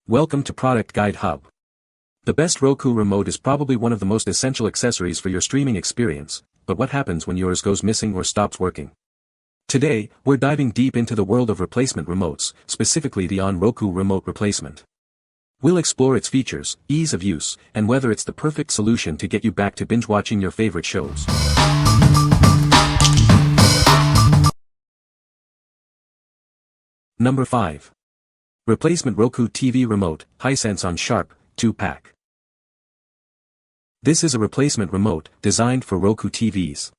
Welcome to Product Guide Hub. The best Roku remote is probably one of the most essential accessories for your streaming experience, but what happens when yours goes missing or stops working? Today, we're diving deep into the world of replacement remotes, specifically the Onn Roku Remote Replacement. We'll explore its features, ease of use, and whether it's the perfect solution to get you back to binge-watching your favorite shows. Number 5. Replacement Roku TV Remote, Hisense Onn Sharp, 2-pack. This is a replacement remote designed for Roku TVs.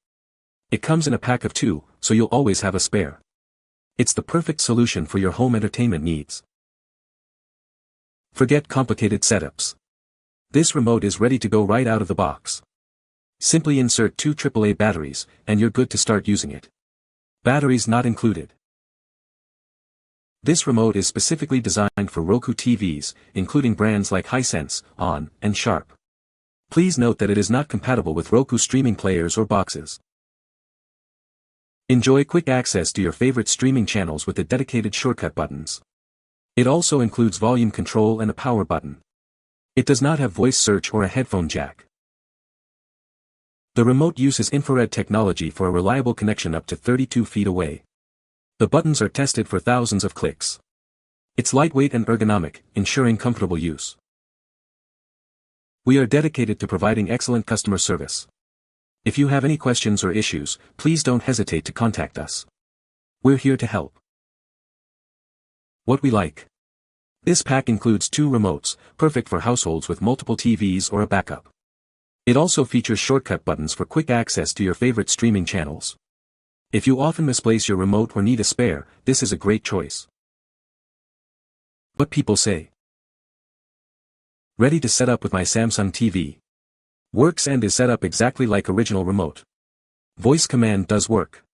It comes in a pack of 2, so you'll always have a spare. It's the perfect solution for your home entertainment needs. Forget complicated setups. This remote is ready to go right out of the box. Simply insert 2 AAA batteries, and you're good to start using it. Batteries not included. This remote is specifically designed for Roku TVs, including brands like Hisense, Onn, and Sharp. Please note that it is not compatible with Roku streaming players or boxes. Enjoy quick access to your favorite streaming channels with the dedicated shortcut buttons. It also includes volume control and a power button. It does not have voice search or a headphone jack. The remote uses infrared technology for a reliable connection up to 32 feet away. The buttons are tested for thousands of clicks. It's lightweight and ergonomic, ensuring comfortable use. We are dedicated to providing excellent customer service. If you have any questions or issues, please don't hesitate to contact us. We're here to help. What we like. This pack includes 2 remotes, perfect for households with multiple TVs or a backup. It also features shortcut buttons for quick access to your favorite streaming channels. If you often misplace your remote or need a spare, this is a great choice. What people say. Ready to set up with my Samsung TV. Works and is set up exactly like original remote. Voice command does work.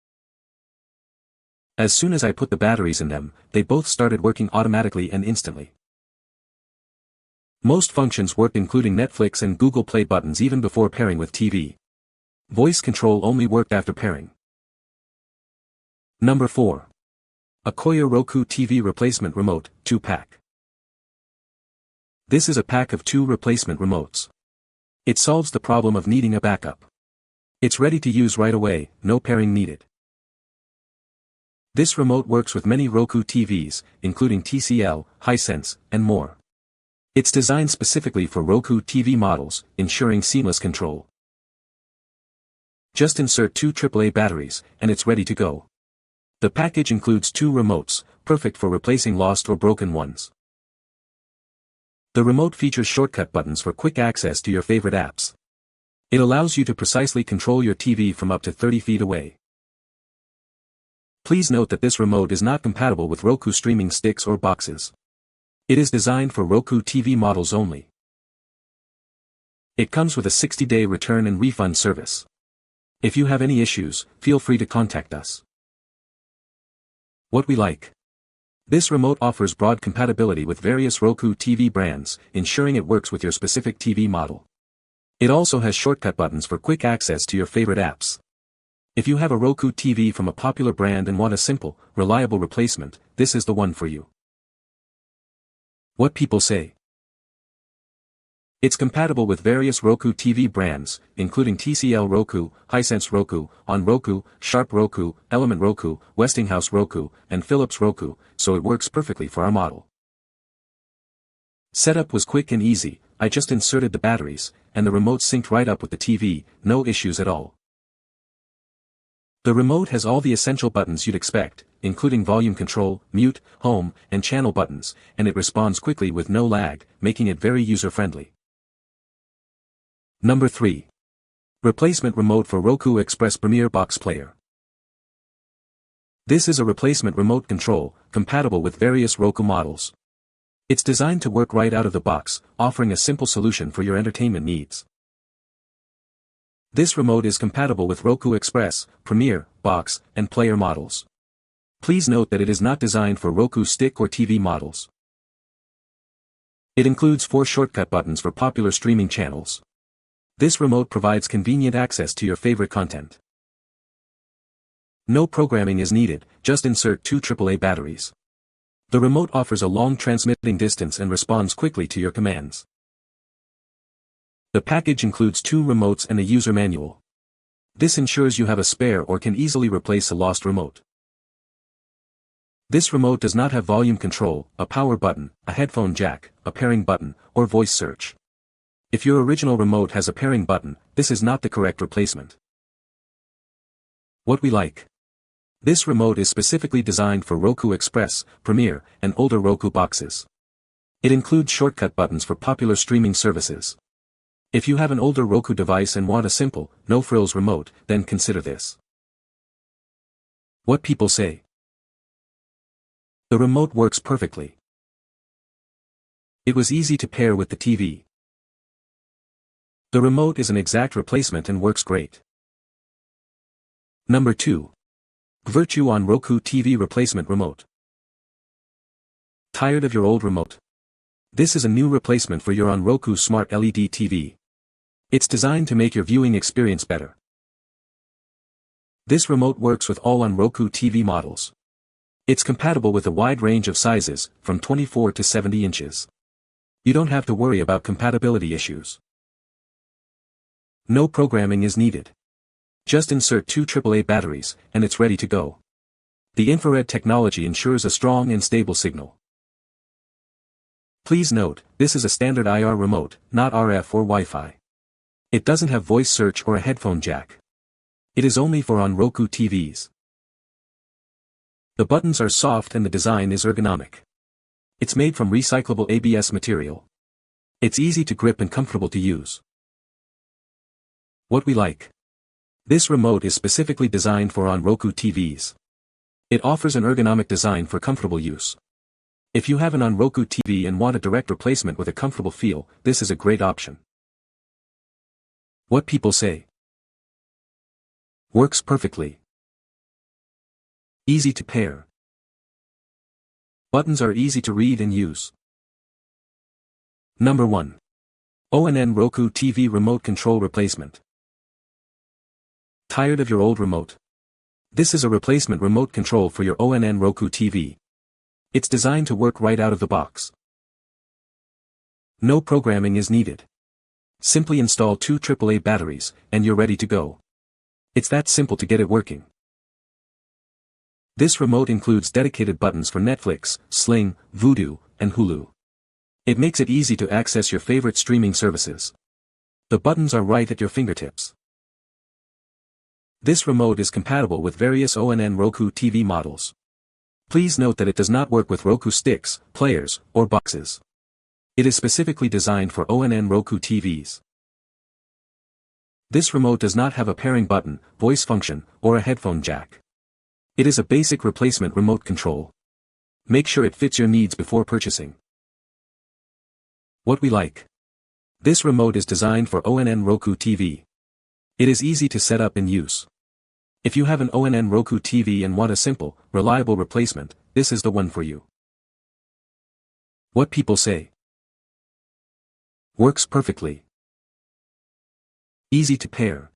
As soon as I put the batteries in them, they both started working automatically and instantly. Most functions worked, including Netflix and Google Play buttons, even before pairing with TV. Voice control only worked after pairing. Number 4. Acoyer Roku TV Replacement Remote, 2-pack. This is a pack of 2 replacement remotes. It solves the problem of needing a backup. It's ready to use right away, no pairing needed. This remote works with many Roku TVs, including TCL, Hisense, and more. It's designed specifically for Roku TV models, ensuring seamless control. Just insert 2 AAA batteries, and it's ready to go. The package includes 2 remotes, perfect for replacing lost or broken ones. The remote features shortcut buttons for quick access to your favorite apps. It allows you to precisely control your TV from up to 30 feet away. Please note that this remote is not compatible with Roku streaming sticks or boxes. It is designed for Roku TV models only. It comes with a 60-day return and refund service. If you have any issues, feel free to contact us. What we like. This remote offers broad compatibility with various Roku TV brands, ensuring it works with your specific TV model. It also has shortcut buttons for quick access to your favorite apps. If you have a Roku TV from a popular brand and want a simple, reliable replacement, this is the one for you. What people say. It's compatible with various Roku TV brands, including TCL Roku, Hisense Roku, Onn Roku, Sharp Roku, Element Roku, Westinghouse Roku, and Philips Roku, so it works perfectly for our model. Setup was quick and easy. I just inserted the batteries, and the remote synced right up with the TV, no issues at all. The remote has all the essential buttons you'd expect, including volume control, mute, home, and channel buttons, and it responds quickly with no lag, making it very user-friendly. Number 3. Replacement Remote for Roku Express Premier Box Player. This is a replacement remote control, compatible with various Roku models. It's designed to work right out of the box, offering a simple solution for your entertainment needs. This remote is compatible with Roku Express, Premier, Box, and Player models. Please note that it is not designed for Roku stick or TV models. It includes 4 shortcut buttons for popular streaming channels. This remote provides convenient access to your favorite content. No programming is needed, just insert 2 AAA batteries. The remote offers a long transmitting distance and responds quickly to your commands. The package includes 2 remotes and a user manual. This ensures you have a spare or can easily replace a lost remote. This remote does not have volume control, a power button, a headphone jack, a pairing button, or voice search. If your original remote has a pairing button, this is not the correct replacement. What we like. This remote is specifically designed for Roku Express, Premier, and older Roku boxes. It includes shortcut buttons for popular streaming services. If you have an older Roku device and want a simple, no-frills remote, then consider this. What people say. The remote works perfectly. It was easy to pair with the TV. The remote is an exact replacement and works great. Number 2. Gvirtue Onn Roku TV Replacement Remote. Tired of your old remote? This is a new replacement for your Onn Roku Smart LED TV. It's designed to make your viewing experience better. This remote works with all Onn Roku TV models. It's compatible with a wide range of sizes, from 24 to 70 inches. You don't have to worry about compatibility issues. No programming is needed. Just insert 2 AAA batteries, and it's ready to go. The infrared technology ensures a strong and stable signal. Please note, this is a standard IR remote, not RF or Wi-Fi. It doesn't have voice search or a headphone jack. It is only for Onn Roku TVs. The buttons are soft and the design is ergonomic. It's made from recyclable ABS material. It's easy to grip and comfortable to use. What we like. This remote is specifically designed for Onn Roku TVs. It offers an ergonomic design for comfortable use. If you have an Onn Roku TV and want a direct replacement with a comfortable feel, this is a great option. What people say. Works perfectly. Easy to pair. Buttons are easy to read and use. Number 1. Onn Roku TV Remote Control Replacement. Tired of your old remote? This is a replacement remote control for your Onn Roku TV. It's designed to work right out of the box. No programming is needed. Simply install 2 AAA batteries, and you're ready to go. It's that simple to get it working. This remote includes dedicated buttons for Netflix, Sling, Vudu, and Hulu. It makes it easy to access your favorite streaming services. The buttons are right at your fingertips. This remote is compatible with various Onn Roku TV models. Please note that it does not work with Roku sticks, players, or boxes. It is specifically designed for Onn Roku TVs. This remote does not have a pairing button, voice function, or a headphone jack. It is a basic replacement remote control. Make sure it fits your needs before purchasing. What we like. This remote is designed for Onn Roku TV. It is easy to set up and use. If you have an Onn Roku TV and want a simple, reliable replacement, this is the one for you. What people say. Works perfectly. Easy to pair.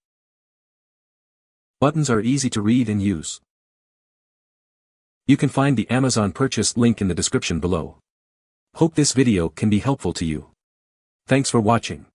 Buttons are easy to read and use. You can find the Amazon purchase link in the description below. Hope this video can be helpful to you. Thanks for watching.